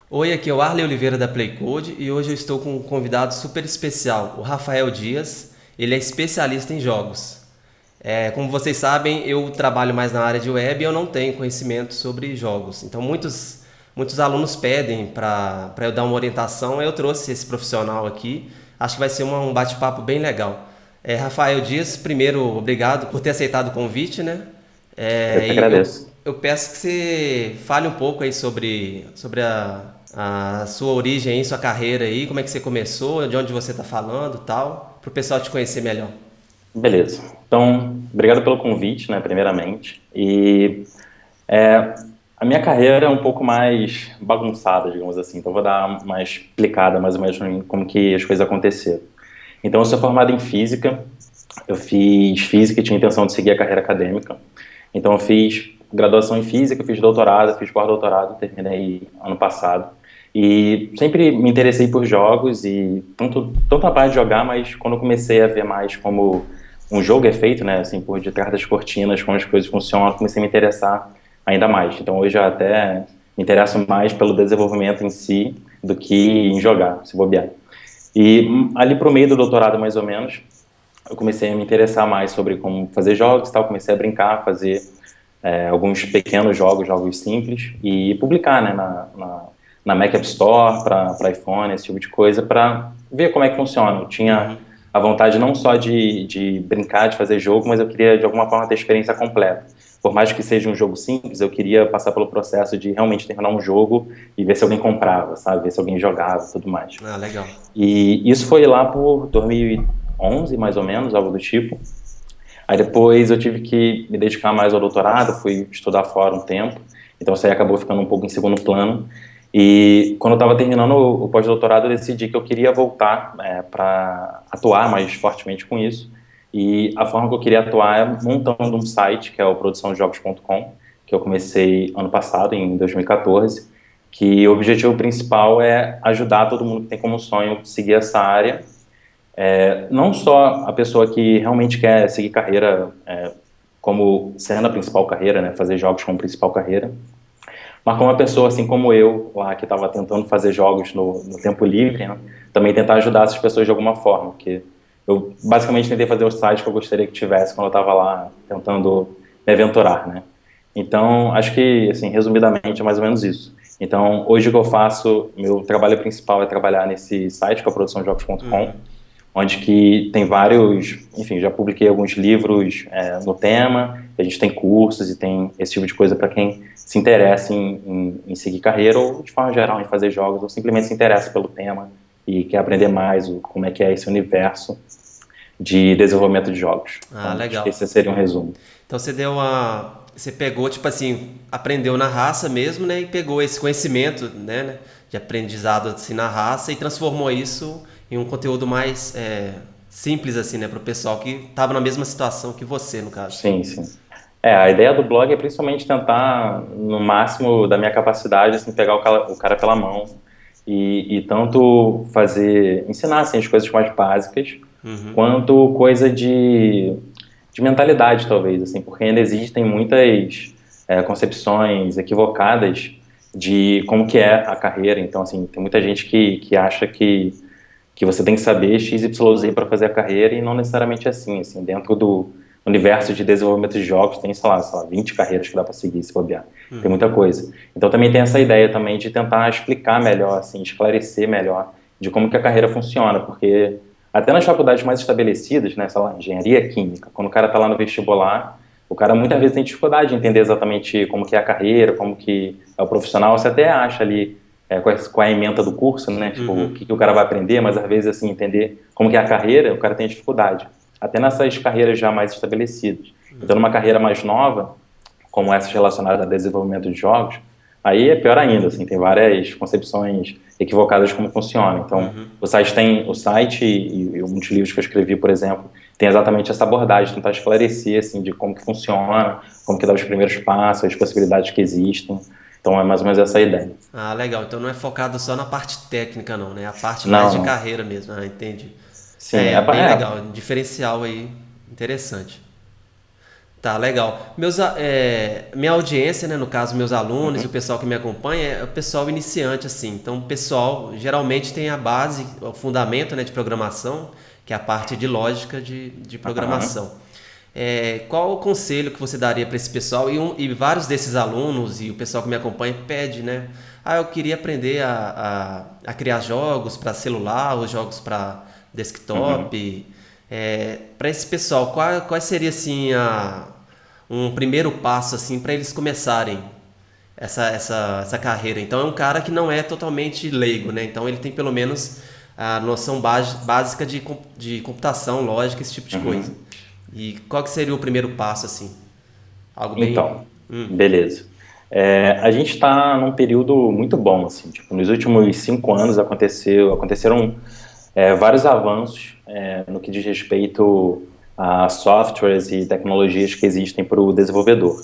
Oi, aqui é o Arley Oliveira da Playcode e hoje eu estou com um convidado super especial, o Rafael Dias. Ele é especialista em jogos. Como vocês sabem, eu trabalho mais na área de web e eu não tenho conhecimento sobre jogos. Então, muitos alunos pedem para eu dar uma orientação. Eu trouxe esse profissional aqui. Acho que vai ser um bate-papo bem legal. Rafael Dias, primeiro, obrigado por ter aceitado o convite, né? Eu que E agradeço. eu peço que você fale um pouco aí sobre a sua origem aí, sua carreira aí, como é que você começou, de onde você está falando e tal, para o pessoal te conhecer melhor. Beleza. Então, obrigado pelo convite, né, primeiramente. É, a minha carreira é um pouco mais bagunçada, digamos assim. Então, eu vou dar uma explicada mais ou menos em como que as coisas aconteceram. Então, eu sou formado em física. Eu fiz física e tinha intenção de seguir a carreira acadêmica. Então, eu fiz graduação em física, fiz doutorado, fiz pós-doutorado, terminei ano passado. E sempre me interessei por jogos e tanto a parte de jogar, mas quando eu comecei a ver mais como um jogo é feito, né, assim, por detrás das cortinas, como as coisas funcionam, eu comecei a me interessar ainda mais. Então, hoje eu até me interesso mais pelo desenvolvimento em si do que em jogar, se bobear. E ali pro meio do doutorado, mais ou menos, eu comecei a me interessar mais sobre como fazer jogos e tal, comecei a brincar, fazer alguns pequenos jogos, jogos simples, e publicar, né, na Mac App Store, para iPhone, esse tipo de coisa, para ver como é que funciona. Eu tinha a vontade não só de brincar, de fazer jogo, mas eu queria, de alguma forma, ter a experiência completa. Por mais que seja um jogo simples, eu queria passar pelo processo de realmente terminar um jogo e ver se alguém comprava, sabe? Ver se alguém jogava e tudo mais. Ah, legal. E isso foi lá por 2011, mais ou menos, algo do tipo. Aí depois eu tive que me dedicar mais ao doutorado, fui estudar fora um tempo, então isso aí acabou ficando um pouco em segundo plano. E quando eu estava terminando o pós-doutorado, eu decidi que eu queria voltar para atuar mais fortemente com isso. E a forma que eu queria atuar é montando um site, que é o produçãojogos.com, que eu comecei ano passado, em 2014, que o objetivo principal é ajudar todo mundo que tem como sonho seguir essa área, não só a pessoa que realmente quer seguir carreira como sendo a principal carreira, né, fazer jogos como principal carreira, mas como uma pessoa assim como eu, lá que estava tentando fazer jogos no tempo livre, né, também tentar ajudar essas pessoas de alguma forma, porque eu basicamente tentei fazer o site que eu gostaria que tivesse quando eu estava lá tentando me aventurar, né. Então, acho que, assim, resumidamente, é mais ou menos isso. Então, hoje o que eu faço, meu trabalho principal é trabalhar nesse site, que é o produçãojogos.com, onde que tem vários, enfim, já publiquei alguns livros no tema, a gente tem cursos e tem esse tipo de coisa para quem se interessa em seguir carreira ou, de forma geral, em fazer jogos, ou simplesmente se interessa pelo tema e quer aprender mais como é que é esse universo de desenvolvimento de jogos. Ah, Então, acho que legal. esse seria um resumo. Então você pegou, tipo assim, aprendeu na raça mesmo, né? E pegou esse conhecimento, né, de aprendizado assim na raça e transformou isso em um conteúdo mais simples, assim, né? Para o pessoal que estava na mesma situação que você, no caso. Sim, sim. A ideia do blog é principalmente tentar, no máximo da minha capacidade, assim, pegar o cara pela mão e tanto ensinar, assim, as coisas mais básicas, quanto coisa de mentalidade, talvez, assim, porque ainda existem muitas concepções equivocadas de como que é a carreira. Então, assim, tem muita gente que acha que você tem que saber X, Y, Z para fazer a carreira e não necessariamente assim, dentro do universo de desenvolvimento de jogos tem, sei lá, 20 carreiras que dá para seguir se bobear. Tem muita coisa. Então também tem essa ideia também de tentar explicar melhor, assim, esclarecer melhor de como que a carreira funciona, porque até nas faculdades mais estabelecidas, né, sei lá, engenharia química, quando o cara está lá no vestibular, o cara muitas vezes tem dificuldade de entender exatamente como que é a carreira, como que é o profissional, você até acha ali qual é a ementa do curso, né? Tipo, o que o cara vai aprender, mas às vezes, assim, entender como que é a carreira, o cara tem dificuldade. Até nessas carreiras já mais estabelecidas. Então, numa carreira mais nova, como essas relacionadas a desenvolvimento de jogos, aí é pior ainda, assim, tem várias concepções equivocadas de como funciona. Então, o site e muitos livros que eu escrevi, por exemplo, tem exatamente essa abordagem, tentar esclarecer, assim, de como que funciona, como que dá os primeiros passos, as possibilidades que existem. Então, é mais ou menos essa a ideia. Ah, legal. Então não é focado só na parte técnica, não, né? A parte mais Não, de não. carreira mesmo. Ah, entendi. Sim, É bem legal, um diferencial aí, interessante. Tá, legal. Minha audiência, né, no caso, meus alunos e o pessoal que me acompanha, é o pessoal iniciante, assim. Então, o pessoal geralmente tem a base, o fundamento, né, de programação, que é a parte de lógica de Aham. programação. Qual o conselho que você daria para esse pessoal? E vários desses alunos e o pessoal que me acompanha pede, né? Ah, eu queria aprender a criar jogos para celular, ou jogos para Uhum. desktop. Para esse pessoal, qual seria assim um primeiro passo assim para eles começarem essa carreira? Então é um cara que não é totalmente leigo, né? Então ele tem pelo menos a noção básica de computação, lógica, esse tipo de coisa. Uhum. E qual que seria o primeiro passo assim? Algo bem. Então, beleza. A gente está num período muito bom, assim, tipo, nos últimos 5 anos aconteceram vários avanços no que diz respeito a softwares e tecnologias que existem para o desenvolvedor.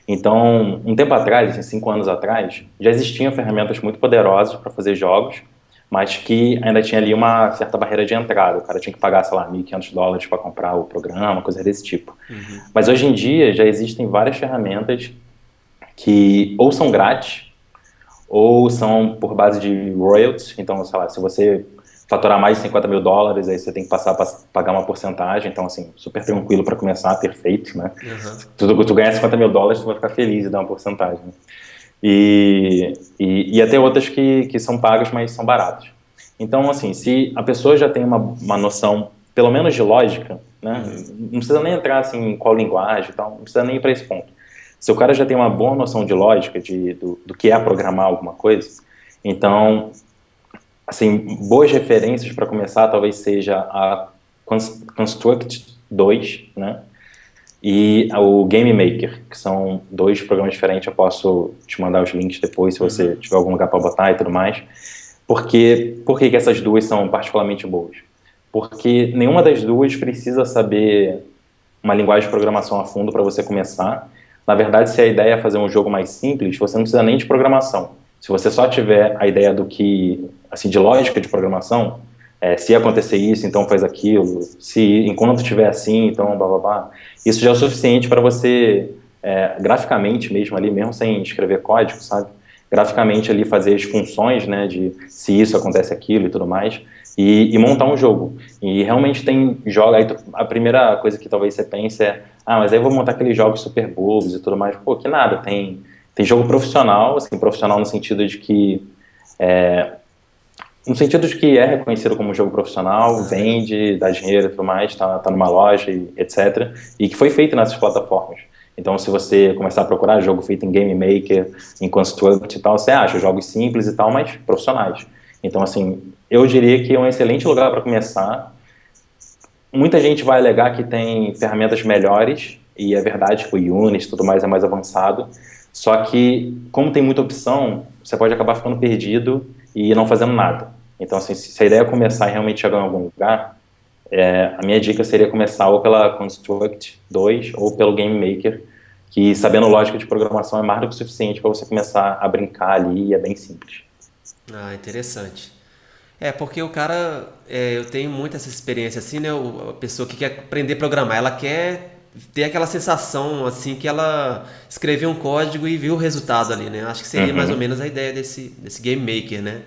Então, um tempo atrás, assim, 5 anos atrás, já existiam ferramentas muito poderosas para fazer jogos, mas que ainda tinha ali uma certa barreira de entrada. O cara tinha que pagar, sei lá, US$ 1.500 para comprar o programa, coisa desse tipo. Mas hoje em dia já existem várias ferramentas que ou são grátis ou são por base de royalties. Então, sei lá, se você faturar mais de US$ 50.000, aí você tem que passar a pagar uma porcentagem. Então, assim, super tranquilo para começar, perfeito, né? Aham. Tu ganhar US$ 50.000, tu vai ficar feliz e dar uma porcentagem. E até outras que são pagas, mas são baratas. Então, assim, se a pessoa já tem uma noção, pelo menos de lógica, né? Não precisa nem entrar assim, em qual linguagem e tal, não precisa nem ir para esse ponto. Se o cara já tem uma boa noção de lógica, do que é programar alguma coisa, então, assim, boas referências para começar talvez seja a Construct 2, né? E o Game Maker, que são dois programas diferentes. Eu posso te mandar os links depois, se você tiver algum lugar para botar e tudo mais. Por que essas duas são particularmente boas? Porque nenhuma das duas precisa saber uma linguagem de programação a fundo para você começar. Na verdade, se a ideia é fazer um jogo mais simples, você não precisa nem de programação. Se você só tiver a ideia do que, assim, de lógica de programação, se acontecer isso, então faz aquilo. Se enquanto estiver assim, então blá blá blá. Isso já é o suficiente para você, graficamente mesmo ali, mesmo sem escrever código, sabe? Graficamente ali fazer as funções, né, de se isso acontece aquilo e tudo mais, e montar um jogo. E realmente tem jogos. A primeira coisa que talvez você pense é: ah, mas aí eu vou montar aqueles jogos super bobos e tudo mais. Pô, que nada. Tem jogo profissional, assim, profissional no sentido de que. No sentido de que é reconhecido como jogo profissional, Ah, legal. vende, dá dinheiro e tudo mais, tá numa loja, etc. E que foi feito nessas plataformas. Então, se você começar a procurar jogo feito em Game Maker, em Construct e tal, você acha jogos simples e tal, mas profissionais. Então, assim, eu diria que é um excelente lugar para começar. Muita gente vai alegar que tem ferramentas melhores, e é verdade que o Unity e tudo mais é mais avançado, só que, como tem muita opção, você pode acabar ficando perdido e não fazendo nada. Então, assim, se a ideia é começar e realmente chegar em algum lugar, a minha dica seria começar ou pela Construct 2 ou pelo Game Maker, que sabendo lógica de programação é mais do que o suficiente para você começar a brincar ali e é bem simples. Ah, interessante. Porque o cara, eu tenho muito essa experiência assim, né? A pessoa que quer aprender a programar, ela quer ter aquela sensação assim que ela escreveu um código e viu o resultado ali, né? Acho que seria mais ou Uhum. menos a ideia desse game maker, né?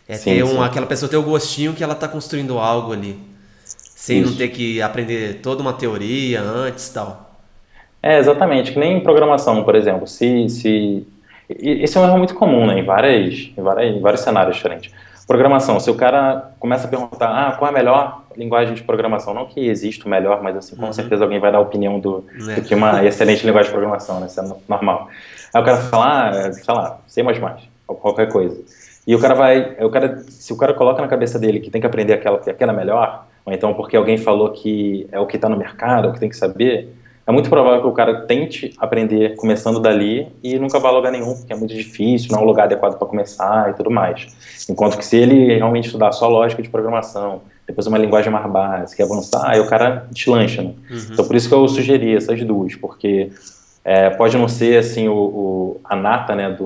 É ter Sim, sim. aquela pessoa ter o gostinho que ela está construindo algo ali, sem não ter Isso. que aprender toda uma teoria antes e tal. Exatamente, que nem em programação, por exemplo. Esse é um erro muito comum, né, em vários cenários diferentes. Programação, se o cara começa a perguntar, qual é a melhor linguagem de programação? Não que exista o melhor, mas assim, com certeza alguém vai dar a opinião do Né? que uma excelente linguagem de programação, né? Isso é normal. Aí o cara fala, sei lá, C++, ou qualquer coisa. E se o cara coloca na cabeça dele que tem que aprender aquela melhor, ou então porque alguém falou que é o que está no mercado, é o que tem que saber, é muito provável que o cara tente aprender começando dali e nunca vá a lugar nenhum, porque é muito difícil, não é um lugar adequado para começar e tudo mais. Enquanto que se ele realmente estudar só lógica de programação, depois uma linguagem mais básica e avançar, aí o cara deslancha, né? Então por isso que eu sugeri essas duas, porque pode não ser assim a nata, né,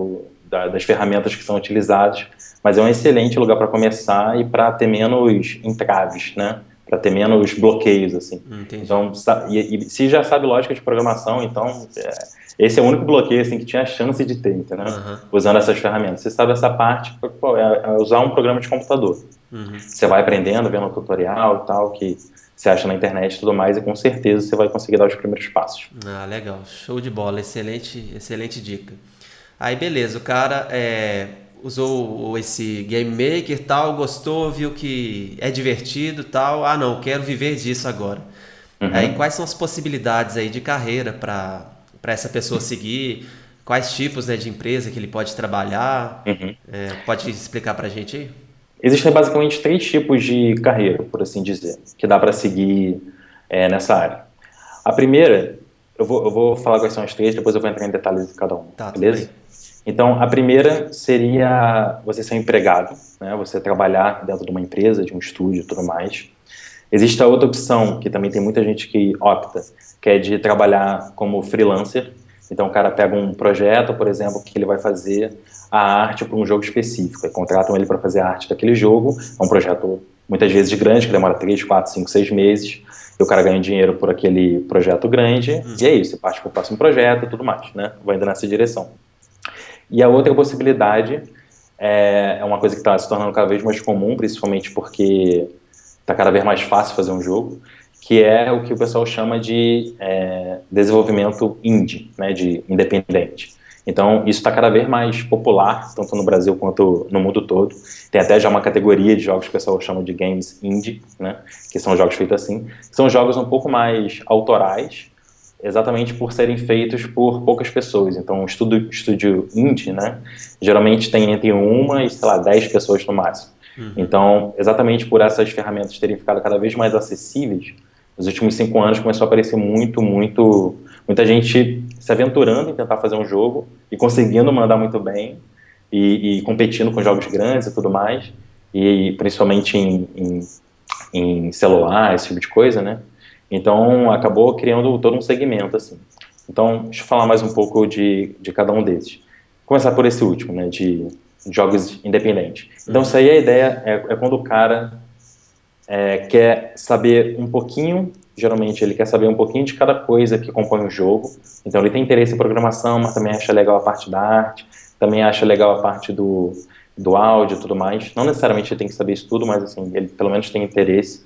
das ferramentas que são utilizadas, mas é um excelente lugar para começar e para ter menos entraves, né? ter menos bloqueios, assim. Entendi. Então, e se já sabe lógica de programação, então esse é o único bloqueio assim que tinha a chance de ter, entendeu? Aham. Usando essas ferramentas. Você sabe essa parte, pô, é usar um programa de computador. Você vai aprendendo, vendo o tutorial e tal, que você acha na internet e tudo mais, e com certeza você vai conseguir dar os primeiros passos. Ah, legal. Show de bola. Excelente, excelente dica. Aí, beleza. O cara usou esse Game Maker e tal, gostou, viu que é divertido e tal. Ah, não, quero viver disso agora. Aí, Uhum. quais são as possibilidades aí de carreira para essa pessoa seguir? Quais tipos, né, de empresa que ele pode trabalhar? Uhum. Pode explicar pra gente aí? Existem basicamente três tipos de carreira, por assim dizer, que dá para seguir nessa área. A primeira, eu vou falar quais são as três, depois eu vou entrar em detalhes de cada uma, Tá, tudo bem. beleza? Então, a primeira seria você ser um empregado, né? Você trabalhar dentro de uma empresa, de um estúdio e tudo mais. Existe a outra opção, que também tem muita gente que opta, que é de trabalhar como freelancer. Então, o cara pega um projeto, por exemplo, que ele vai fazer a arte para um jogo específico. Aí contratam ele para fazer a arte daquele jogo. É um projeto, muitas vezes, grande, que demora 3, 4, 5, 6 meses. E o cara ganha dinheiro por aquele projeto grande. E é isso, você parte para o próximo projeto e tudo mais, né? Vai indo nessa direção. E a outra possibilidade é uma coisa que está se tornando cada vez mais comum, principalmente porque está cada vez mais fácil fazer um jogo, que é o que o pessoal chama de desenvolvimento indie, né, de independente. Então, isso está cada vez mais popular, tanto no Brasil quanto no mundo todo. Tem até já uma categoria de jogos que o pessoal chama de games indie, né, que são jogos feitos assim. São jogos um pouco mais autorais, exatamente por serem feitos por poucas pessoas. Então, um estúdio indie, né, geralmente tem entre uma e, sei lá, 10 pessoas no máximo. Então, exatamente por essas ferramentas terem ficado cada vez mais acessíveis, nos últimos 5 anos começou a aparecer muita gente se aventurando em tentar fazer um jogo e conseguindo mandar muito bem e competindo com jogos grandes e tudo mais, e principalmente em celular, esse tipo de coisa, né? Então, acabou criando todo um segmento, assim. Então, deixa eu falar mais um pouco de cada um desses. Começar por esse último, né, de jogos independentes. Então, isso aí a ideia é quando o cara quer saber um pouquinho, geralmente ele quer saber um pouquinho de cada coisa que compõe o jogo. Então, ele tem interesse em programação, mas também acha legal a parte da arte, também acha legal a parte do áudio e tudo mais. Não necessariamente ele tem que saber isso tudo, mas assim, ele pelo menos tem interesse.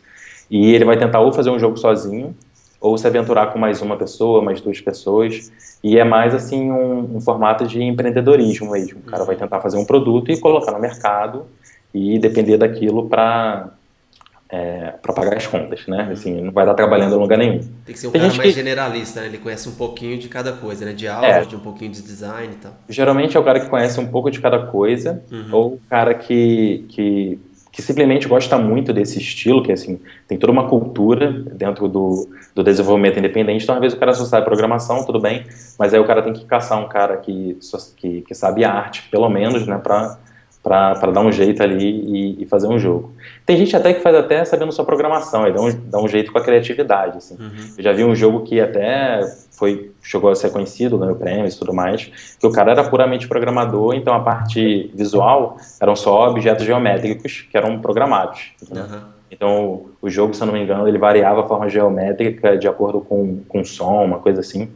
E ele vai tentar ou fazer um jogo sozinho, ou se aventurar com mais uma pessoa, mais duas pessoas. E é mais assim um formato de empreendedorismo mesmo. O cara vai tentar fazer um produto e colocar no mercado e depender daquilo para pagar as contas, né? Assim, não vai estar trabalhando em lugar nenhum. Tem que ser um Tem cara gente mais que generalista, né? Ele conhece um pouquinho de cada coisa, né? De áudio, é, de um pouquinho de design e tal. geralmente é o cara que conhece um pouco de cada coisa, ou o cara que simplesmente gosta muito desse estilo, que assim, tem toda uma cultura dentro do desenvolvimento independente, então às vezes o cara só sabe programação, tudo bem, mas aí o cara tem que caçar um cara que sabe arte, pelo menos, né, para dar um jeito ali e fazer um jogo. Tem gente até que faz até sabendo só programação, aí dá um jeito com a criatividade, assim. Eu já vi um jogo que até chegou a ser conhecido, ganhou prêmios e tudo mais, que o cara era puramente programador, então a parte visual eram só objetos geométricos que eram programados, entendeu? Aham. Então o jogo, se eu não me engano, ele variava a forma geométrica de acordo com som, uma coisa assim.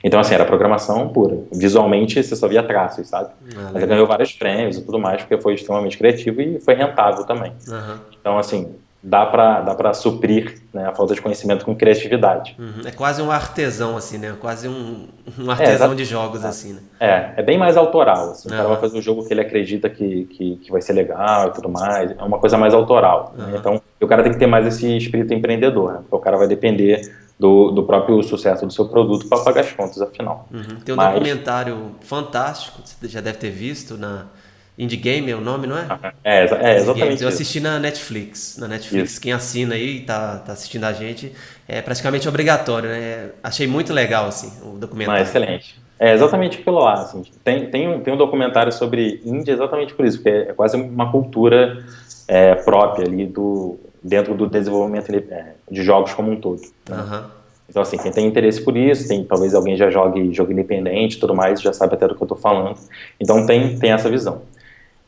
Então, assim, era programação pura. Visualmente, você só via traços, sabe? Ah, Mas ele legal. ganhou vários prêmios e tudo mais, porque foi extremamente criativo e foi rentável também. Aham. Então, assim, dá pra suprir, né, a falta de conhecimento com criatividade. Uhum. É quase um artesão, assim, né? Quase um É, artesão de jogos, assim, né? é bem mais autoral, assim. O cara vai Aham. fazer um jogo que ele acredita que vai ser legal e tudo mais. É uma coisa mais autoral, né? Aham. Então, o cara tem que ter mais esse espírito empreendedor, né? Porque o cara vai depender do próprio sucesso do seu produto para pagar as contas, afinal. Uhum. Tem um Mas, documentário fantástico, você já deve ter visto, na Indie Game é o nome, não é? é Indie Games. Eu exatamente isso. assisti na Netflix. Na Netflix, Isso. quem assina aí e tá assistindo a gente, é praticamente obrigatório, né? Achei muito legal, assim, o Ah, documentário. excelente. É exatamente aquilo lá, assim. Tem um documentário sobre Índia exatamente por isso, porque é quase uma cultura própria ali dentro do desenvolvimento de jogos como um todo, né? Aham. Então, assim, quem tem interesse por isso, talvez alguém já jogue jogo independente e tudo mais, já sabe até do que eu tô falando. Então, tem essa visão.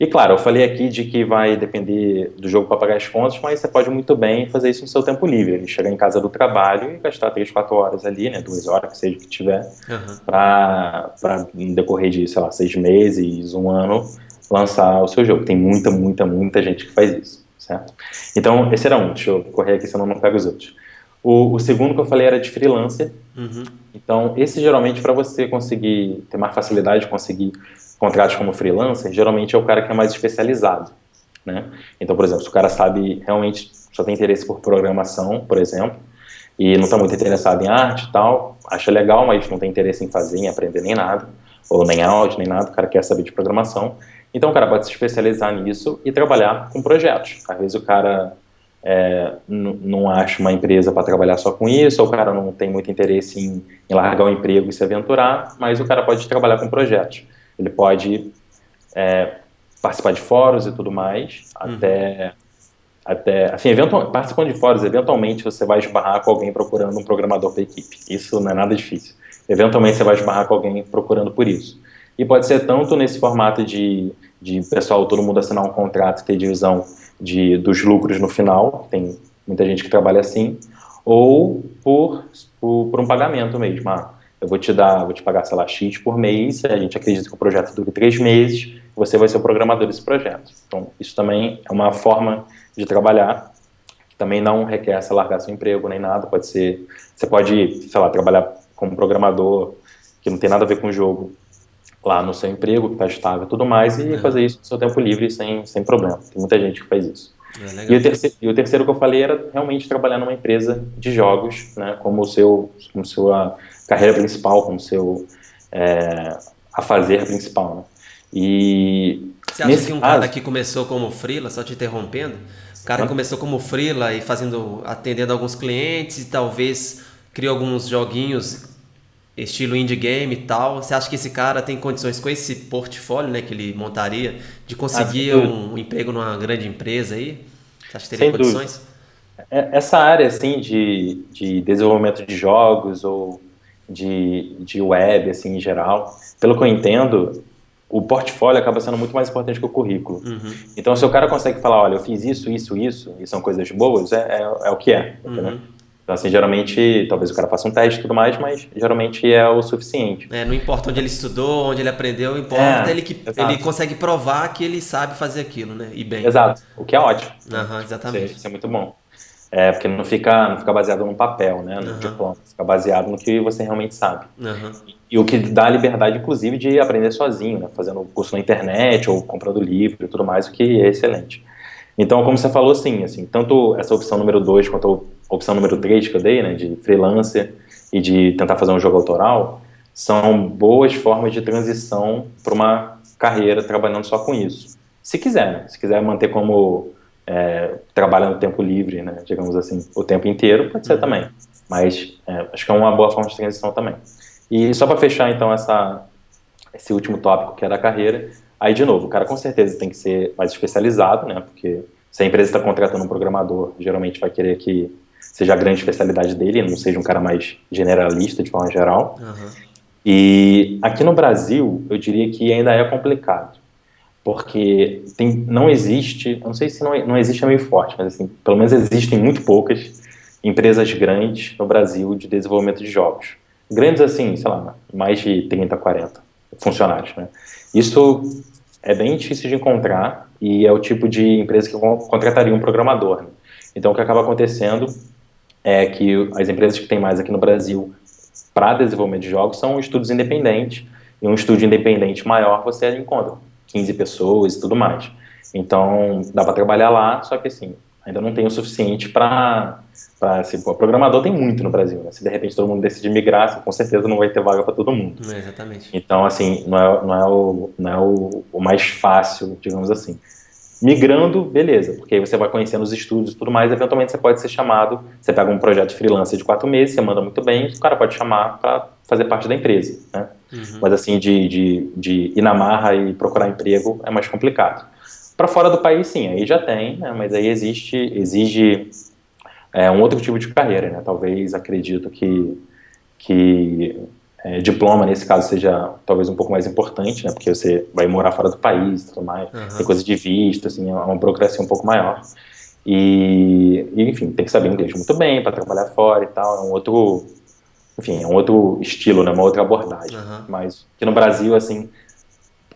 E claro, eu falei aqui de que vai depender do jogo para pagar as contas, mas você pode muito bem fazer isso no seu tempo livre. Chegar em casa do trabalho e gastar 3, 4 horas ali, né? 2 horas, que seja o que tiver, Aham. para no decorrer de, sei lá, 6 meses, um ano, lançar o seu jogo. Tem muita, muita, muita gente que faz isso, certo? Então, esse era um. Deixa eu correr aqui, senão eu não pego os outros. O segundo que eu falei era de freelancer. Uhum. Então, esse geralmente, para você conseguir ter mais facilidade de conseguir contratos como freelancer, geralmente é o cara que é mais especializado, né? Então, por exemplo, se o cara sabe realmente só tem interesse por programação, por exemplo, e não está muito interessado em arte e tal, acha legal, mas não tem interesse em fazer, em aprender nem nada, ou nem áudio, nem nada, o cara quer saber de programação. Então, o cara pode se especializar nisso e trabalhar com projetos. Às vezes o cara não acha uma empresa para trabalhar só com isso, ou o cara não tem muito interesse em largar o emprego e se aventurar, mas o cara pode trabalhar com projetos. Ele pode participar de fóruns e tudo mais, até assim, participando de fóruns, eventualmente você vai esbarrar com alguém procurando um programador para equipe. Isso não é nada difícil. Eventualmente você vai esbarrar com alguém procurando por isso. E pode ser tanto nesse formato de pessoal, todo mundo assinar um contrato e ter divisão dos lucros no final, tem muita gente que trabalha assim, ou por um pagamento mesmo. Eu vou te pagar, sei lá, X por mês, a gente acredita que o projeto dure 3 meses, você vai ser o programador desse projeto. Então, isso também é uma forma de trabalhar, que também não requer você largar seu emprego nem nada, pode ser, você pode, sei lá, trabalhar como programador, que não tem nada a ver com o jogo, lá no seu emprego, que está estável e tudo mais, e fazer isso no seu tempo livre sem problema. Tem muita gente que faz isso. É E legal. o terceiro que eu falei era realmente trabalhar numa empresa de jogos, né, como sua carreira principal, como seu a fazer principal, né? E Você acha que nesse um cara caso, que começou como freela, só te interrompendo, um cara que começou como freela e atendendo alguns clientes e talvez criou alguns joguinhos estilo indie game e tal, você acha que esse cara tem condições com esse portfólio, né, que ele montaria, de sem conseguir dúvida, um emprego numa grande empresa aí? Você acha que teria sem dúvida. condições? Essa área assim de desenvolvimento de jogos ou de web assim em geral, pelo que eu entendo, o portfólio acaba sendo muito mais importante que o currículo. Então, se o cara consegue falar, olha, eu fiz isso, isso, isso, e são coisas boas, é o que é, entendeu? Então, assim, geralmente, talvez o cara faça um teste e tudo mais, mas geralmente é o suficiente. É, não importa onde ele estudou, onde ele aprendeu, importa É, ele que ele exato. consegue provar que ele sabe fazer aquilo, né? E bem. Exato, o que é ótimo, né? Aham, Isso é, exatamente. isso é muito bom. É, porque não fica baseado num papel, né, num Aham, diploma, fica baseado no que você realmente sabe. aham. E o que dá a liberdade, inclusive, de aprender sozinho, né, fazendo curso na internet ou comprando livro e tudo mais, o que é excelente. Então, como você falou, sim, assim, tanto essa opção número 2 quanto a opção número 3 que eu dei, né, de freelancer e de tentar fazer um jogo autoral, são boas formas de transição para uma carreira trabalhando só com isso. Se quiser, né? Se quiser manter como trabalha no tempo livre, né, digamos assim, o tempo inteiro, pode ser também. Mas acho que é uma boa forma de transição também. E só para fechar, então, esse último tópico que é da carreira, aí, de novo, o cara com certeza tem que ser mais especializado, né, porque se a empresa está contratando um programador, geralmente vai querer que seja a grande especialidade dele, não seja um cara mais generalista, de forma geral. E aqui no Brasil, eu diria que ainda é complicado, porque não existe, eu não sei se não existe é meio forte, mas assim, pelo menos existem muito poucas empresas grandes no Brasil de desenvolvimento de jogos. Grandes assim, sei lá, mais de 30, 40 funcionários, né? Isso é bem difícil de encontrar e é o tipo de empresa que contrataria um programador, né? Então, o que acaba acontecendo é que as empresas que tem mais aqui no Brasil para desenvolvimento de jogos são estudos independentes, e um estúdio independente maior você encontra 15 pessoas e tudo mais. Então, dá para trabalhar lá, só que assim, ainda não tem o suficiente assim, pô, programador tem muito no Brasil, né? Se de repente todo mundo decidir migrar, assim, com certeza não vai ter vaga para todo mundo. É, exatamente. Então, assim, não é o mais fácil, digamos assim. Migrando, beleza, porque aí você vai conhecendo os estudos e tudo mais, eventualmente você pode ser chamado, você pega um projeto freelancer de 4 meses, você manda muito bem, o cara pode chamar para fazer parte da empresa, né? Mas assim, de ir na marra e procurar emprego é mais complicado. Para fora do país, sim, aí já tem, né? Mas aí exige um outro tipo de carreira, né? Talvez, acredito que diploma, nesse caso, seja talvez um pouco mais importante, né? Porque você vai morar fora do país e tudo mais, tem Aham. coisa de visto, assim, é uma burocracia um pouco maior. Enfim, tem que saber inglês muito bem para trabalhar fora e tal, é um outro, enfim, é um outro estilo, né? Uma outra abordagem. Aham. Mas aqui no Brasil, assim,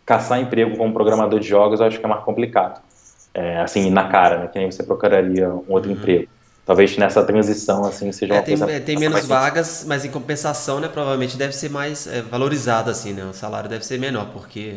caçar emprego como programador de jogos eu acho que é mais complicado. Assim, na cara, né? Que nem você procuraria um outro Uhum. emprego. Talvez nessa transição, assim, seja uma coisa que Tem faça menos mais sentido. vagas, mas em compensação, né, provavelmente deve ser mais valorizado, assim, né? O salário deve ser menor, porque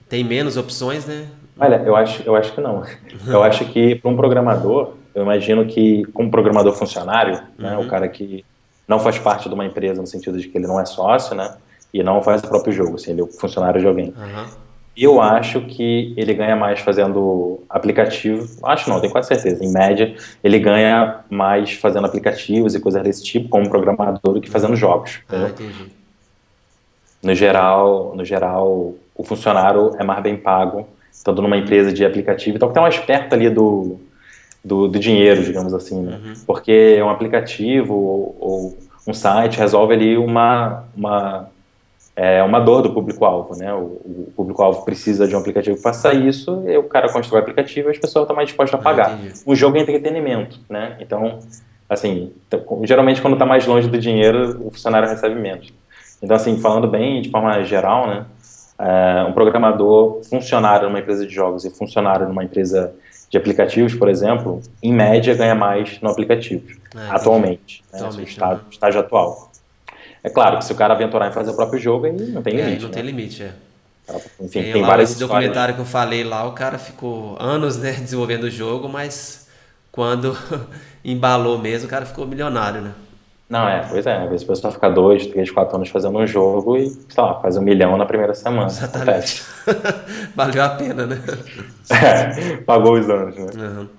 tem menos opções, né? Olha, eu acho que não. Eu acho que para um programador, eu imagino que como programador funcionário, né, o Uhum. cara que não faz parte de uma empresa no sentido de que ele não é sócio, né, e não faz o próprio jogo, assim, ele é o funcionário de alguém. Aham. Eu acho que ele ganha mais fazendo aplicativo. Acho não, tenho quase certeza. Em média, ele ganha mais fazendo aplicativos e coisas desse tipo, como programador, do que fazendo Aham. jogos, Ah, entendeu? entendi. No geral, o funcionário é mais bem pago, tanto numa empresa de aplicativo, então que tá mais perto ali do dinheiro, digamos assim, né? Porque um aplicativo ou um site resolve ali uma dor do público-alvo, né? O público-alvo precisa de um aplicativo que faça isso, e o cara constrói o aplicativo e as pessoas estão mais dispostas a Ah, pagar. entendi. O jogo é entretenimento, né? Então, assim, geralmente quando está mais longe do dinheiro, o funcionário recebe menos. Então, assim, falando bem de forma geral, né? Um programador funcionário numa empresa de jogos e funcionário numa empresa de aplicativos, por exemplo, em média ganha mais no aplicativo, Ah, entendi. atualmente, né? O Atualmente, aham. estágio atual. É claro que se o cara aventurar em fazer o próprio jogo, aí não tem Aí não limite, tem né? limite, é. Enfim, Tem tem lá várias esse histórias. documentário que eu falei lá, o cara ficou anos, né, desenvolvendo o jogo, mas quando embalou mesmo, o cara ficou milionário, né? Não, pois é, às vezes a pessoa fica 2, 3, 4 anos fazendo um jogo e, sei lá, faz 1 milhão na primeira semana. Exatamente. Acontece. Valeu a pena, né? Pagou os anos, né? Aham.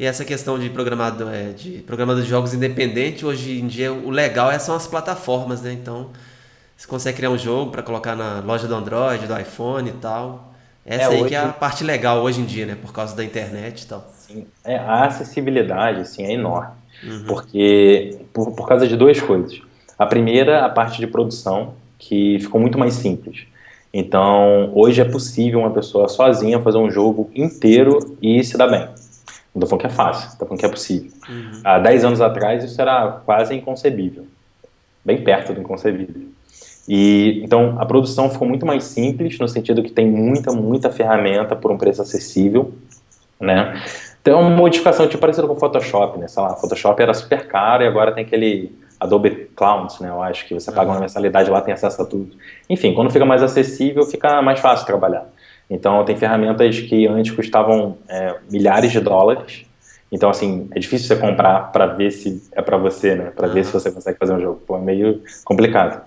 E essa questão de programador de jogos independente, hoje em dia o legal são as plataformas, né? Então, você consegue criar um jogo para colocar na loja do Android, do iPhone e tal. Essa aí que é a Hoje, parte legal hoje em dia, né? Por causa da internet e tal. sim, a acessibilidade, assim, é enorme. Porque, por causa de duas coisas. A primeira, a parte de produção, que ficou muito mais simples. Então, hoje é possível uma pessoa sozinha fazer um jogo inteiro e se dar bem. Não tô falando que é fácil, tô falando que é possível. Há 10 anos atrás, isso era quase inconcebível. Bem perto do inconcebível. Então, a produção ficou muito mais simples, no sentido que tem muita, muita ferramenta por um preço acessível, né? Tem uma modificação tipo parecida com o Photoshop, né? Sei lá, Photoshop era super caro e agora tem aquele Adobe Cloud, né? Eu acho que você paga uma Aham. mensalidade lá, tem acesso a tudo. Enfim, quando fica mais acessível, fica mais fácil trabalhar. Então, tem ferramentas que antes custavam milhares de dólares. Então, assim, é difícil você comprar para ver se é para você, né? Para ver se Aham. você consegue fazer um jogo. Pô, é meio complicado.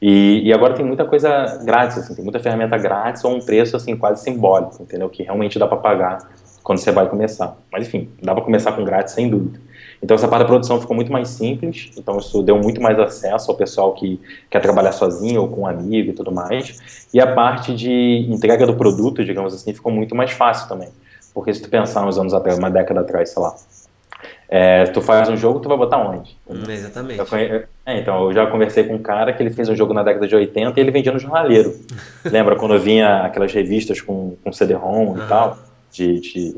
E agora tem muita coisa grátis, assim, tem muita ferramenta grátis ou um preço assim quase simbólico, entendeu? Que realmente dá para pagar quando você vai começar. Mas enfim, dá para começar com grátis sem dúvida. Então essa parte da produção ficou muito mais simples, então isso deu muito mais acesso ao pessoal que quer trabalhar sozinho ou com um amigo e tudo mais. E a parte de entrega do produto, digamos assim, ficou muito mais fácil também. Porque se tu pensar uns anos atrás, uma década atrás, sei lá, tu faz um jogo, tu vai botar onde? Entendeu? Exatamente. Então, eu já conversei com um cara que ele fez um jogo na década de 80 e ele vendia no jornaleiro. Lembra quando vinha aquelas revistas com CD-ROM e Aham. tal?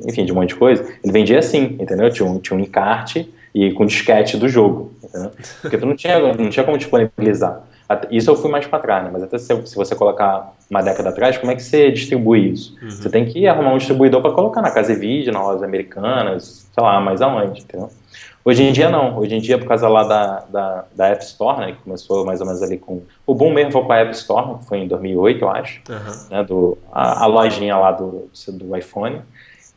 Enfim, de um monte de coisa. Ele vendia assim, entendeu? Tinha um encarte e com disquete do jogo, entendeu? Porque tu não tinha como disponibilizar. Isso eu fui mais para trás, né? Mas até se você colocar uma década atrás, como é que você distribui isso? Você tem que arrumar um distribuidor para colocar na Casa e Vídeo, nas lojas americanas, sei lá, mais aonde, entendeu? Hoje em dia não. Hoje em dia, por causa lá da App Store, né, que começou mais ou menos ali com... O boom mesmo foi com a App Store, que foi em 2008, eu acho, Aham. né, a lojinha lá do iPhone.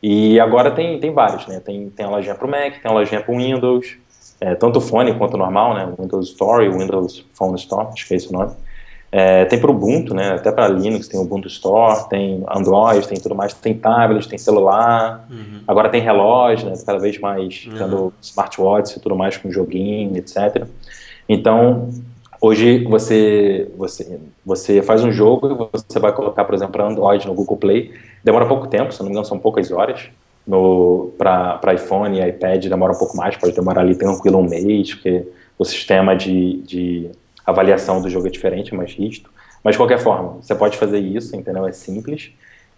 E agora tem vários, né? Tem a lojinha para o Mac, tem a lojinha para o Windows, tanto o fone quanto o normal, né? O Windows Store e o Windows Phone Store, acho que é esse o nome. Tem para o Ubuntu, né? Até para Linux tem o Ubuntu Store, tem Android, tem tudo mais, tem tablet, tem celular, agora tem relógio, né? Cada vez mais Aham. tendo smartwatch e tudo mais com joguinho, etc. Então, hoje você faz um jogo e você vai colocar, por exemplo, para Android no Google Play, demora pouco tempo, se não me engano são poucas horas. Para iPhone e iPad demora um pouco mais, pode demorar ali tranquilo um mês, porque o sistema de avaliação do jogo é diferente, é mais rígido. Mas de qualquer forma, você pode fazer isso, entendeu? É simples.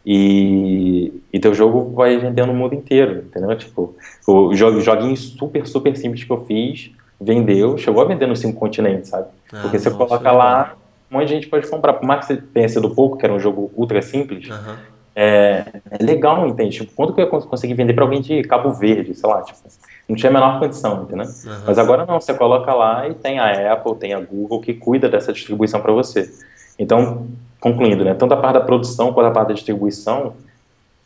E teu jogo vai vender no mundo inteiro, entendeu? Tipo, o joguinho super, super simples que eu fiz, vendeu, chegou a vender nos 5 continentes, sabe? Ah, Porque você não, show coloca de bola. lá, um monte de gente pode comprar. Por mais que você tenha sido pouco, que era um jogo ultra simples, Aham, é legal, entende? Tipo, quanto que eu ia conseguir vender pra alguém de Cabo Verde, sei lá, tipo, não tinha a menor condição, entendeu? Mas aham. agora não, você coloca lá e tem a Apple, tem a Google que cuida dessa distribuição para você. Então, concluindo, né, tanto a parte da produção quanto a parte da distribuição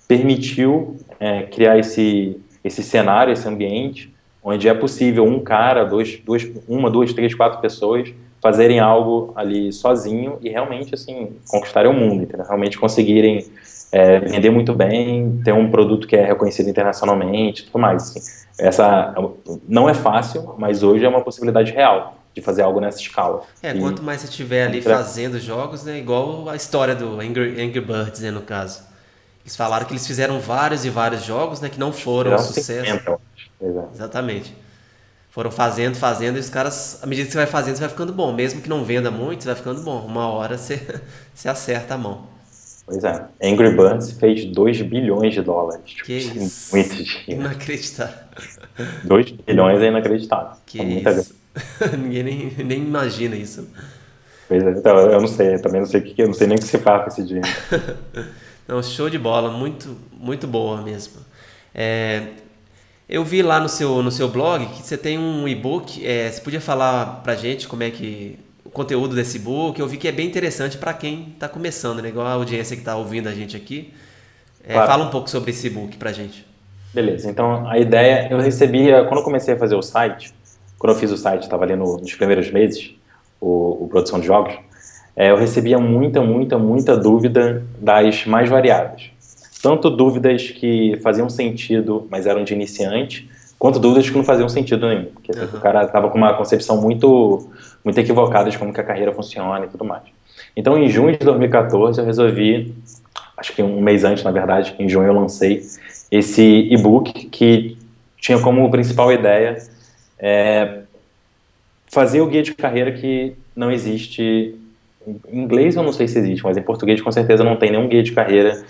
permitiu criar esse cenário, esse ambiente, onde é possível um cara, uma, duas, três, quatro pessoas fazerem algo ali sozinho e realmente, assim, conquistarem o mundo, entendeu? Realmente conseguirem vender muito bem, ter um produto que é reconhecido internacionalmente, tudo mais, assim. Essa não é fácil, mas hoje é uma possibilidade real de fazer algo nessa escala. Quanto E mais você estiver ali fazendo jogos, né? Igual a história do Angry Birds, né, no caso. Eles falaram que eles fizeram vários e vários jogos, né, que não foram fizeram sucesso. 50, eu acho. Exato. Exatamente. Foram fazendo, fazendo, e os caras, à medida que você vai fazendo, você vai ficando bom. Mesmo que não venda muito, você vai ficando bom. Uma hora você, você acerta a mão. Pois é. Angry Birds fez 2 bilhões de dólares. Que Tipo, isso é muito isso. dinheiro. Inacreditável. 2 bilhões é inacreditável. Que É muita grana. isso. Ninguém nem imagina isso. Pois é. Então, eu não sei, eu também não sei o que, eu não sei nem o que se faz com esse dinheiro. Não, show de bola. Muito, muito boa mesmo. É, eu vi lá no seu blog que você tem um e-book. Você podia falar pra gente como é que o conteúdo desse e-book? Eu vi que é bem interessante para quem está começando, né? Igual a audiência que está ouvindo a gente aqui. Fala um Claro. pouco sobre esse e-book pra gente. Beleza. Então, a ideia, eu recebia, quando eu comecei a fazer o site, quando eu fiz o site, estava ali nos primeiros meses, o produção de jogos, eu recebia muita dúvida das mais variadas. Tanto dúvidas que faziam sentido, mas eram de iniciante, quanto dúvidas que não faziam sentido nenhum. Porque o Aham. cara estava com uma concepção muito equivocada de como que a carreira funciona e tudo mais. Então, em junho de 2014, eu resolvi, acho que um mês antes, na verdade, em junho eu lancei esse e-book que tinha como principal ideia fazer o guia de carreira que não existe. Em inglês eu não sei se existe, mas em português com certeza não tem nenhum guia de carreira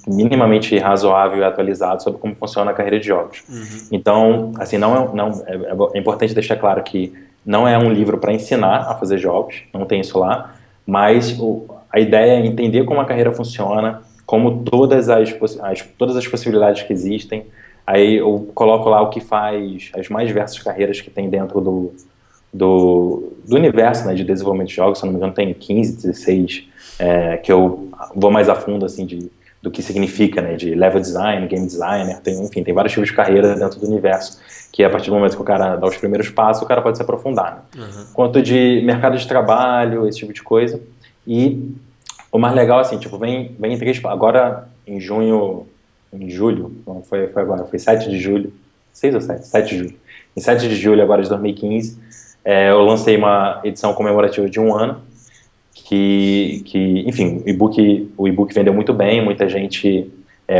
minimamente razoável e atualizado sobre como funciona a carreira de jogos. Então, assim, é importante deixar claro que não é um livro para ensinar a fazer jogos, não tem isso lá, mas a ideia é entender como a carreira funciona, como todas as possibilidades que existem. Aí eu coloco lá o que faz as mais diversas carreiras que tem dentro do universo, né, de desenvolvimento de jogos. Se eu não me engano, tem 15, 16, que eu vou mais a fundo, assim, do que significa, né, de level design, game designer, enfim, tem vários tipos de carreira dentro do universo, que a partir do momento que o cara dá os primeiros passos, o cara pode se aprofundar, né? Quanto de mercado de trabalho, esse tipo de coisa. E o mais legal, assim, tipo, vem em três, agora em julho, não foi agora, foi 7 de julho, 6 ou 7? 7 de julho. Em 7 de julho agora de 2015, eu lancei uma edição comemorativa de 1 ano, enfim, o e-book vendeu muito bem, muita gente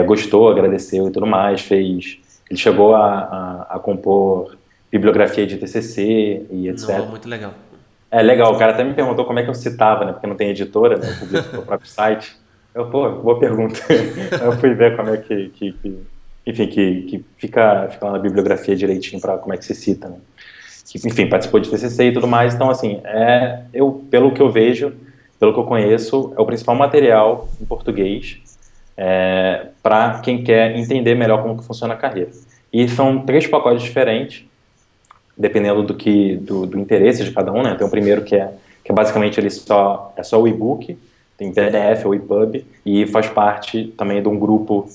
gostou, agradeceu e tudo mais, ele chegou a compor bibliografia de TCC e Não, etc. muito legal. É legal, o cara até me perguntou como é que eu citava, né, porque não tem editora, né, eu publico no meu próprio site. Pô, boa pergunta. Eu fui ver como é enfim, que fica lá na bibliografia direitinho para como é que se cita, né. Que, enfim, participou de TCC e tudo mais. Então, assim, pelo que eu vejo, pelo que eu conheço, é o principal material em português para quem quer entender melhor como que funciona a carreira. E são 3 pacotes diferentes, dependendo do interesse de cada um, né? Tem o primeiro que é basicamente é só o e-book, tem PDF ou EPUB, e faz parte também de um grupo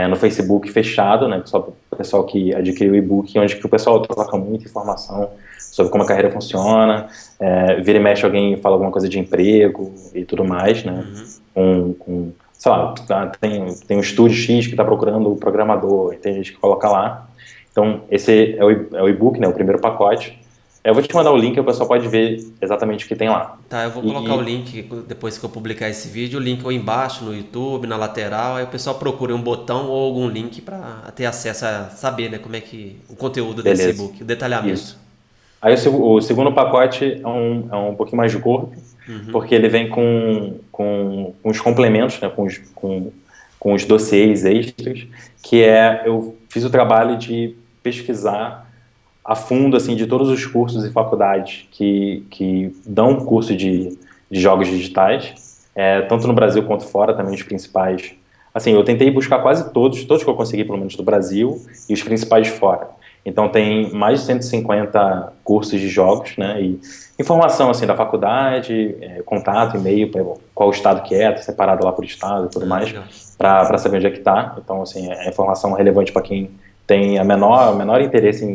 no Facebook fechado, né? Só o pessoal que adquiriu o e-book, onde que o pessoal troca muita informação sobre como a carreira funciona, vira e mexe alguém fala alguma coisa de emprego e tudo mais, né? Sei lá, tem um estúdio X que está procurando o programador, e tem gente que coloca lá. Então, esse é o e-book, né? O primeiro pacote. Eu vou te mandar o link, o pessoal pode ver exatamente o que tem lá. Tá, eu vou colocar o E, link depois que eu publicar esse vídeo, o link ou embaixo no YouTube, na lateral, aí o pessoal procura um botão ou algum link para ter acesso a saber, né, como é que o conteúdo desse beleza. e-book, o detalhamento. Isso. Aí o segundo pacote é um pouquinho mais gordo, Uhum. porque ele vem com os complementos, né, com os dossiês extras, que eu fiz o trabalho de pesquisar a fundo, assim, de todos os cursos e faculdades que dão curso de jogos digitais, tanto no Brasil quanto fora, também os principais. Assim, eu tentei buscar quase todos que eu consegui, pelo menos do Brasil, e os principais fora. Então tem mais de 150 cursos de jogos, né, e informação, assim, da faculdade, contato, e-mail, qual estado que tá separado lá por estado e tudo Ah, mais, legal. para saber onde é que tá. Então, assim, é informação relevante para quem tem o menor interesse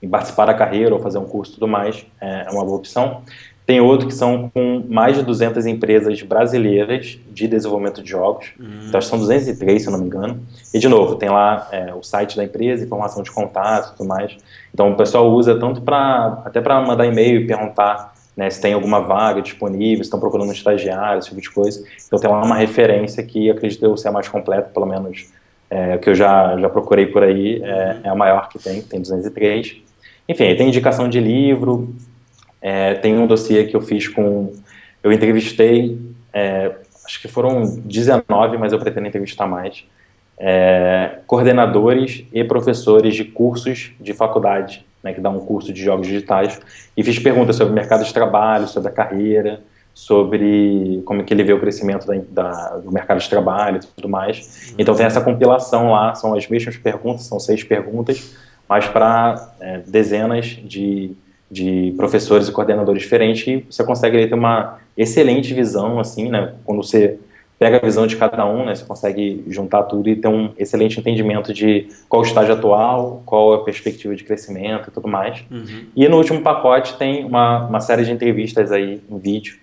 em participar da carreira ou fazer um curso e tudo mais, é uma boa opção. Tem outro que são com mais de 200 empresas brasileiras de desenvolvimento de jogos, então acho que são 203, se eu não me engano. E, de novo, tem lá o site da empresa, informação de contato e tudo mais. Então o pessoal usa tanto até para mandar e-mail e perguntar, né, se tem alguma vaga disponível, se estão procurando um estagiário, esse tipo de coisa. Então tem lá uma referência que acredito eu ser a mais completa, pelo menos que eu já procurei por aí, é a maior que tem 203. Enfim, tem indicação de livro, tem um dossiê que eu fiz eu entrevistei, acho que foram 19, mas eu pretendo entrevistar mais, coordenadores e professores de cursos de faculdade, né, que dão um curso de jogos digitais, e fiz perguntas sobre o mercado de trabalho, sobre a carreira, sobre como que ele vê o crescimento do mercado de trabalho e tudo mais. Então tem essa compilação lá, são as mesmas perguntas, são 6 perguntas, mas para dezenas de professores e coordenadores diferentes, e você consegue aí ter uma excelente visão, assim, né, quando você pega a visão de cada um, né, você consegue juntar tudo e ter um excelente entendimento de qual o estágio atual, qual a perspectiva de crescimento e tudo mais. E no último pacote tem uma série de entrevistas aí em vídeo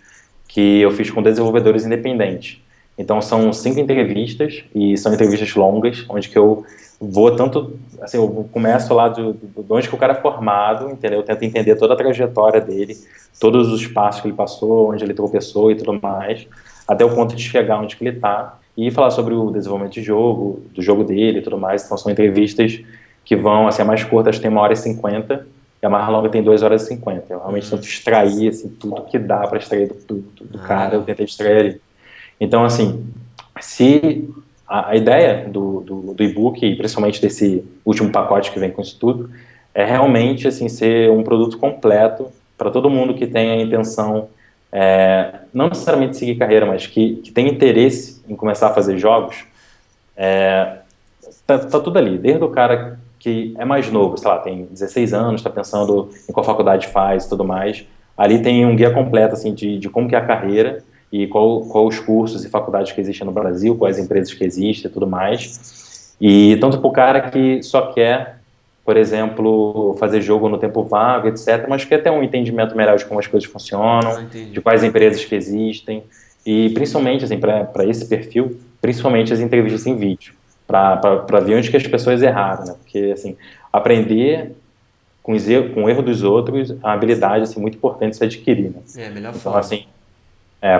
que eu fiz com desenvolvedores independentes. Então são 5 entrevistas e são entrevistas longas, onde que eu vou tanto, assim, eu começo lá de onde que o cara é formado, entendeu? Eu tento entender toda a trajetória dele, todos os passos que ele passou, onde ele tropeçou e tudo mais, até o ponto de chegar onde que ele está e falar sobre o desenvolvimento de jogo, do jogo dele e tudo mais. Então são entrevistas que vão, assim, a mais curtas tem 1h50 e a mais longa tem 2h50. Eu realmente tento extrair, assim, tudo que dá para extrair do Ah, cara, eu legal. tentei extrair ali. Então, assim, se a ideia do e-book, e principalmente desse último pacote que vem com isso tudo, é realmente, assim, ser um produto completo para todo mundo que tem a intenção, não necessariamente de seguir carreira, mas que tem interesse em começar a fazer jogos. Tá tudo ali, desde o cara que é mais novo, sei lá, tem 16 anos, está pensando em qual faculdade faz e tudo mais. Ali tem um guia completo, assim, de como que é a carreira e qual os cursos e faculdades que existem no Brasil, quais empresas que existem e tudo mais. E tanto para o cara que só quer, por exemplo, fazer jogo no tempo vago, etc., mas quer ter um entendimento melhor de como as coisas Ah, funcionam, de entendi. quais empresas que existem, e principalmente, assim, para esse perfil, principalmente as entrevistas em vídeo para ver onde que as pessoas erraram, né? Porque, assim, aprender com o erro dos outros é uma habilidade, assim, muito importante de se adquirir, né? É, a melhor Então, forma. assim,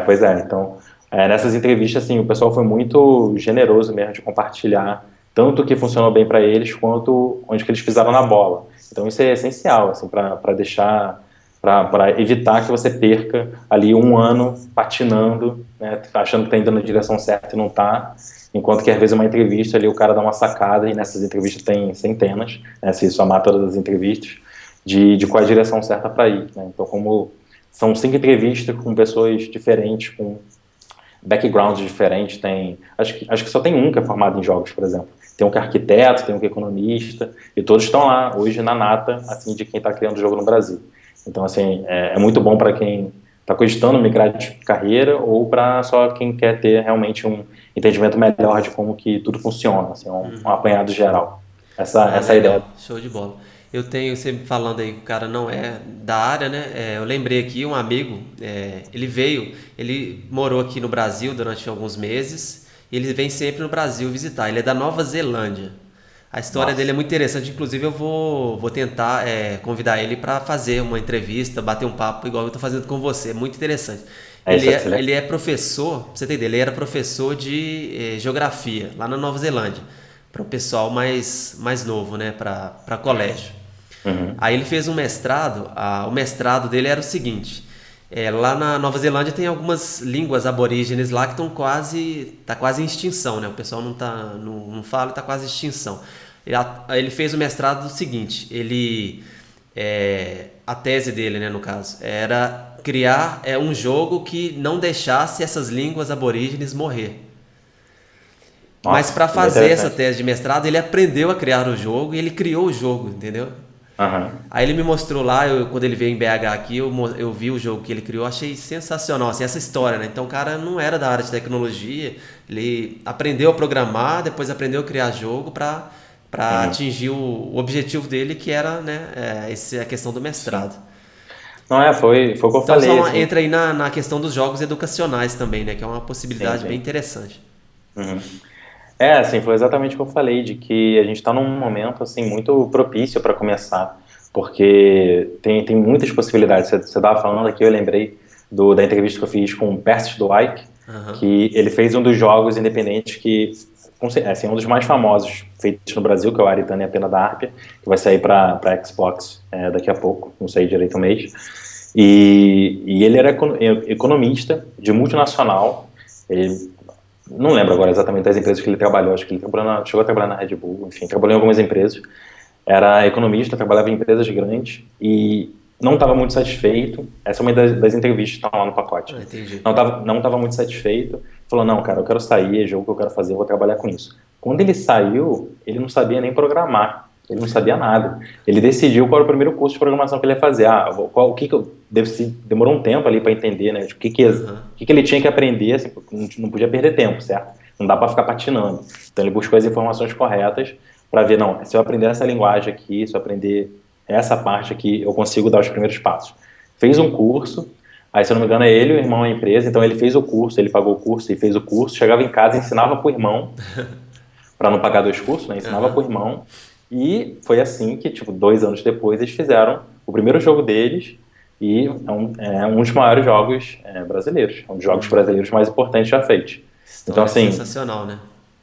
pois é. Então, nessas entrevistas, assim, o pessoal foi muito generoso mesmo de compartilhar tanto o que funcionou bem para eles quanto onde que eles pisaram na bola. Então, isso é essencial, assim, para deixar, para evitar que você perca ali um ano patinando, né, achando que está indo na direção certa e não está. Enquanto que, às vezes, uma entrevista ali o cara dá uma sacada, e nessas entrevistas tem centenas, né, se somar todas as entrevistas, de qual é a direção certa para ir, né? Então, como são 5 entrevistas com pessoas diferentes, com backgrounds diferentes. Acho que só tem um que é formado em jogos, por exemplo. Tem um que é arquiteto, tem um que é economista, e todos estão lá hoje na nata, assim, de quem está criando jogo no Brasil. Então, assim, é muito bom para quem está cogitando migrar de carreira ou para só quem quer ter realmente um entendimento melhor de como que tudo funciona, assim, um apanhado geral. Ah, Essa é a ideia. legal. Show de bola. Eu tenho, você falando aí que o cara não é da área, né? Eu lembrei aqui, um amigo, ele morou aqui no Brasil durante alguns meses, e ele vem sempre no Brasil visitar. Ele é da Nova Zelândia. A história dele é Nossa, muito interessante, inclusive eu vou tentar convidar ele para fazer uma entrevista, bater um papo igual eu estou fazendo com você. É muito interessante. isso é excelente. Ele é professor, pra você entender, ele era professor de geografia lá na Nova Zelândia, para o pessoal mais novo, né, para colégio. Uhum. Aí ele fez um mestrado, o mestrado dele era o seguinte, lá na Nova Zelândia tem algumas línguas aborígenes lá que tá quase em extinção, né? O pessoal não fala e tá quase em extinção. Ele fez o mestrado do seguinte, a tese dele, né, no caso, era criar um jogo que não deixasse essas línguas aborígenes morrer. Mas Nossa, para bem fazer essa interessante. tese de mestrado, ele aprendeu a criar o jogo e ele criou o jogo, entendeu? Aham. Aí ele me mostrou lá, quando ele veio em BH aqui, eu vi o jogo que ele criou, achei sensacional, assim, essa história, né? Então o cara não era da área de tecnologia, ele aprendeu a programar, depois aprendeu a criar jogo para Uhum. atingir o objetivo dele, que era, né, a questão do Sim. mestrado. Não foi o que eu Então falei, assim. entra aí na questão dos jogos educacionais também, né? Que é uma Sim, possibilidade bem sim. interessante. Uhum. Assim, foi exatamente o que eu falei, de que a gente está num momento, assim, muito propício para começar, porque tem muitas possibilidades. Você estava falando aqui, eu lembrei da entrevista que eu fiz com o Persis Dweck, Aham. que ele fez um dos jogos independentes que, assim, um dos mais famosos feitos no Brasil, que é o Aritânia e a Pena da Árpia, que vai sair para Xbox daqui a pouco, não sei direito o mês. E ele era economista de multinacional. Ele não lembro agora exatamente das empresas que ele trabalhou, acho que ele chegou a trabalhar na Red Bull, enfim, trabalhou em algumas empresas. Era economista, trabalhava em empresas grandes e não estava muito satisfeito. Essa é uma das entrevistas que estão lá no pacote. Ah, entendi. Não estava muito satisfeito. Falou, não, cara, eu quero sair, é jogo que eu quero fazer, eu vou trabalhar com isso. Quando ele saiu, ele não sabia nem programar. Ele não sabia nada. Ele decidiu qual era o primeiro curso de programação que ele ia fazer. O que que eu demorou um tempo ali para entender, né? O Aham. que ele tinha que aprender, assim, não podia perder tempo, certo? Não dá para ficar patinando. Então ele buscou as informações corretas para ver, não, se eu aprender essa linguagem aqui, se eu aprender essa parte aqui, eu consigo dar os primeiros passos. Fez um curso, aí se eu não me engano é ele e o irmão a empresa, então ele fez o curso, ele pagou o curso e fez o curso, chegava em casa e ensinava pro irmão, para não pagar dois cursos, né? Ensinava pro Aham. irmão. E foi assim que, tipo, 2 anos depois, eles fizeram o primeiro jogo deles e é um dos maiores jogos brasileiros. É um dos jogos brasileiros mais importantes já feitos. Então, História assim, sensacional, né?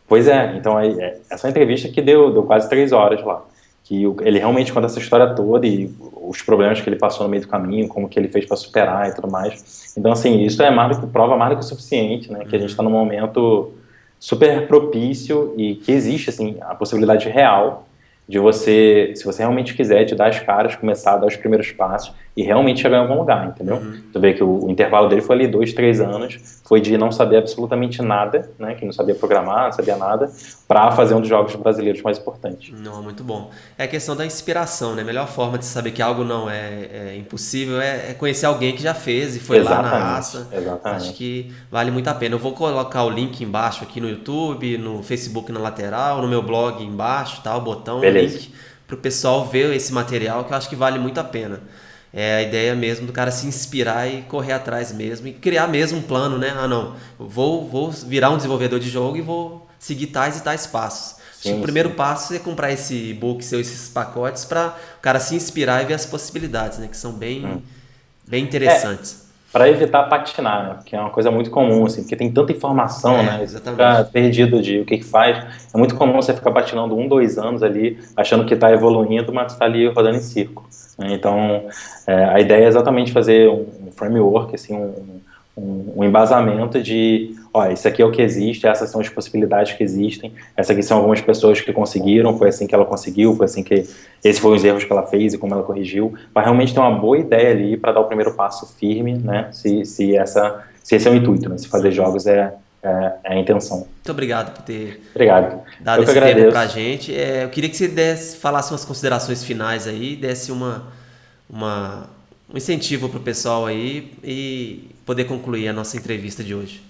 pois é. Então, aí, essa entrevista que deu quase 3 horas lá. Que ele realmente conta essa história toda e os problemas que ele passou no meio do caminho, como que ele fez para superar e tudo mais. Então, assim, isso é prova mais do que o suficiente, né? Que a gente está num momento super propício e que existe assim a possibilidade real de você, se você realmente quiser, de dar as caras, começar a dar os primeiros passos e realmente chegar em algum lugar, entendeu? Tu vê que o intervalo dele foi ali 2, 3 anos, foi de não saber absolutamente nada, né, que não sabia programar, não sabia nada, para fazer um dos jogos brasileiros mais importantes. Não, muito bom. É a questão da inspiração, né? A melhor forma de saber que algo não é impossível é conhecer alguém que já fez e foi lá na Exatamente, raça. Acho exatamente. que vale muito a pena. Eu vou colocar o link embaixo aqui no YouTube, no Facebook na lateral, no meu blog embaixo, tá? O botão, o Beleza. link para o pessoal ver esse material que eu acho que vale muito a pena. É a ideia mesmo do cara se inspirar e correr atrás mesmo e criar mesmo um plano, né? Ah, não, eu vou virar um desenvolvedor de jogo e vou seguir tais e tais passos. Acho que o Sim, primeiro sim. passo é comprar esse e-book, esses pacotes, para o cara se inspirar e ver as possibilidades, né? Que são Hum. bem É, interessantes. para evitar patinar, né? Porque é uma coisa muito comum, assim, porque tem tanta informação, né? E você fica Exatamente. perdido de o que que faz. É muito comum você ficar patinando 1, 2 anos ali, achando que está evoluindo, mas está ali rodando em círculo, né? Então, a ideia é exatamente fazer um framework, assim, um embasamento de, ó, isso aqui é o que existe, essas são as possibilidades que existem, essas aqui são algumas pessoas que conseguiram, foi assim que ela conseguiu, foi assim que esses foram os erros que ela fez e como ela corrigiu, para realmente ter uma boa ideia ali para dar o primeiro passo firme, né? Se esse é o intuito, né? Se fazer jogos é a intenção. Muito obrigado por ter Obrigado. dado Eu que esse tempo pra agradeço. gente. Eu queria que você falasse umas considerações finais aí, desse uma, um incentivo pro pessoal aí e poder concluir a nossa entrevista de hoje.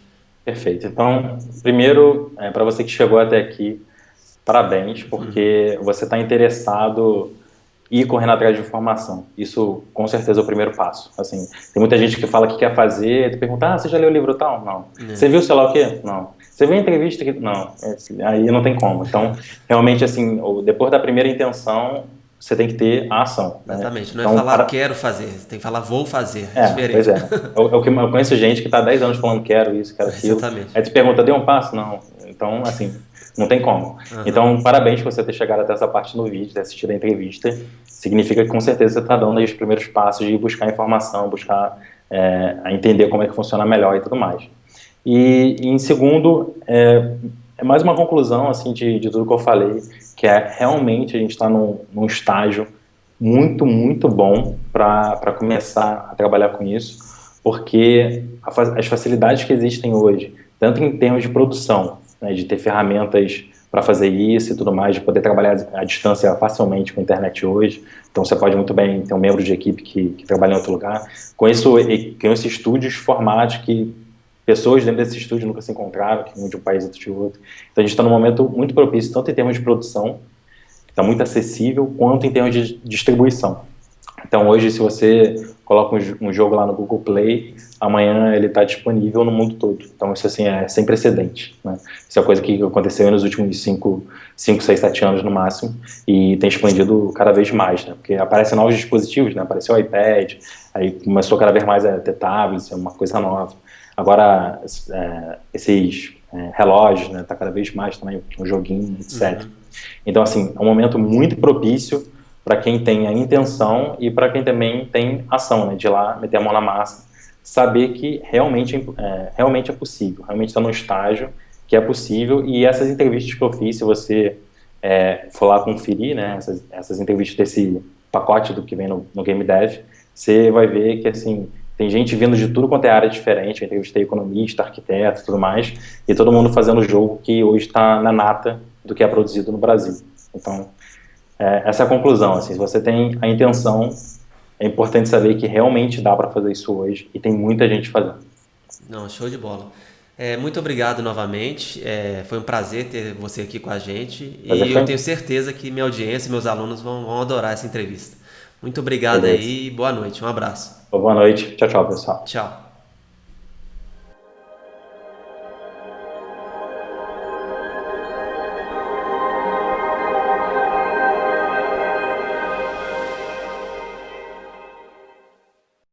Perfeito. Então, primeiro, para você que chegou até aqui, parabéns, porque você está interessado e correndo atrás de informação. Isso, com certeza, é o primeiro passo. Assim, tem muita gente que fala que quer fazer, tu pergunta, você já leu o livro tal? Não. Você viu sei lá o quê? Não. Você viu a entrevista aqui? Não. Aí não tem como. Então, realmente, assim, depois da primeira intenção, você tem que ter a ação, né? Exatamente. Não é Então, falar quero fazer, tem que falar vou fazer. É pois diferente. é. Eu conheço gente que está há 10 anos falando quero isso, quero aquilo. Exatamente. Aí tu pergunta, deu um passo? Não. Então, assim, não tem como. Aham. Então, parabéns por você ter chegado até essa parte no vídeo, ter assistido a entrevista. Significa que com certeza você está dando aí os primeiros passos de buscar informação, buscar a entender como é que funciona melhor e tudo mais. E em segundo, é mais uma conclusão assim de tudo que eu falei, que é realmente a gente está num estágio muito, muito bom para começar a trabalhar com isso, porque as facilidades que existem hoje, tanto em termos de produção, né, de ter ferramentas para fazer isso e tudo mais, de poder trabalhar à distância facilmente com a internet hoje. Então você pode muito bem ter um membro de equipe que trabalha em outro lugar. Com isso, com esses estúdios formatos que pessoas dentro desse estúdio nunca se encontraram, que um de um país, outro de outro. Então a gente está num momento muito propício, tanto em termos de produção, que está muito acessível, quanto em termos de distribuição. Então hoje, se você coloca um jogo lá no Google Play, amanhã ele está disponível no mundo todo. Então isso assim é sem precedente, né? Isso é uma coisa que aconteceu nos últimos 6, 7 anos no máximo e tem expandido cada vez mais, né? Porque aparecem novos dispositivos, né? Apareceu o iPad, aí começou cada vez mais a ter tablets, é uma coisa nova. Agora esses relógios, né? Tá cada vez mais também um joguinho, etc. Então assim é um momento muito propício para quem tem a intenção e para quem também tem ação, né, de ir lá, meter a mão na massa, saber que realmente é possível, realmente está no estágio que é possível, e essas entrevistas que eu fiz, se você for lá conferir, né, essas entrevistas desse pacote do que vem no Game Dev, você vai ver que, assim, tem gente vindo de tudo quanto é área diferente, eu entrevistei economista, arquiteto e tudo mais, e todo mundo fazendo o jogo que hoje está na nata do que é produzido no Brasil. Então, essa é a conclusão, assim, se você tem a intenção, é importante saber que realmente dá para fazer isso hoje e tem muita gente fazendo. Não, show de bola. Muito obrigado novamente. Foi um prazer ter você aqui com a gente Mas e eu foi tenho certeza que minha audiência, meus alunos vão adorar essa entrevista. Muito obrigado beleza. aí e boa noite. Um abraço. Boa noite. Tchau, tchau, pessoal. Tchau.